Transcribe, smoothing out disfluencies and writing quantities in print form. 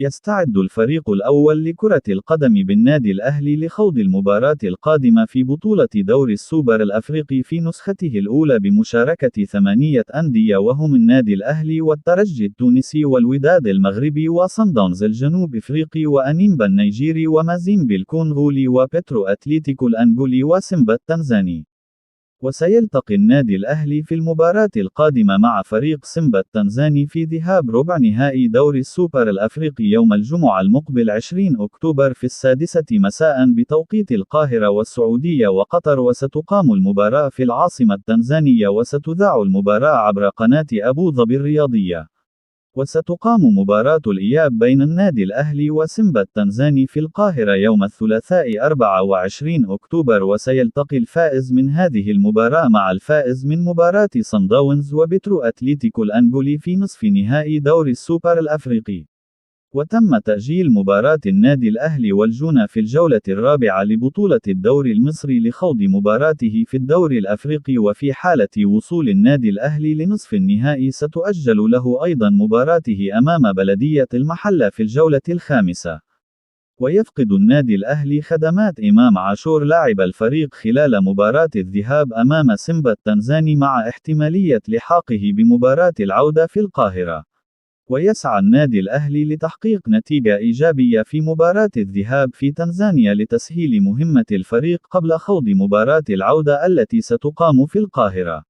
يستعد الفريق الأول لكرة القدم بالنادي الأهلي لخوض المباراة القادمة في بطولة دوري السوبر الأفريقي في نسخته الأولى بمشاركة 8 أندية، وهم النادي الأهلي والترجي التونسي والوداد المغربي وصن داونز الجنوب إفريقي وأنيمبا النيجيري ومازيمبي الكونغولي وبترو أتليتيكو الأنغولي وسيمبا التنزاني. وسيلتقي النادي الأهلي في المباراة القادمة مع فريق سيمبا التنزاني في ذهاب ربع نهائي دوري السوبر الأفريقي يوم الجمعة المقبل 20 أكتوبر في 6 مساء بتوقيت القاهرة والسعودية وقطر، وستقام المباراة في العاصمة التنزانية، وستذاع المباراة عبر قناة أبو ظبي الرياضية. وستقام مباراة الإياب بين النادي الأهلي وسيمبا التنزاني في القاهرة يوم الثلاثاء 24 أكتوبر، وسيلتقي الفائز من هذه المباراة مع الفائز من مباراة صن داونز وبترو أتليتيكو الأنغولي في نصف نهائي دوري السوبر الأفريقي. وتم تأجيل مباراة النادي الأهلي والجونة في الجولة الرابعة لبطولة الدوري المصري لخوض مباراته في الدوري الأفريقي، وفي حالة وصول النادي الأهلي لنصف النهائي ستؤجل له أيضا مباراته أمام بلدية المحلة في الجولة الخامسة. ويفقد النادي الأهلي خدمات إمام عاشور لاعب الفريق خلال مباراة الذهاب أمام سيمبا التنزاني مع احتمالية لحاقه بمباراة العودة في القاهرة. ويسعى النادي الأهلي لتحقيق نتيجة إيجابية في مباراة الذهاب في تنزانيا لتسهيل مهمة الفريق قبل خوض مباراة العودة التي ستقام في القاهرة.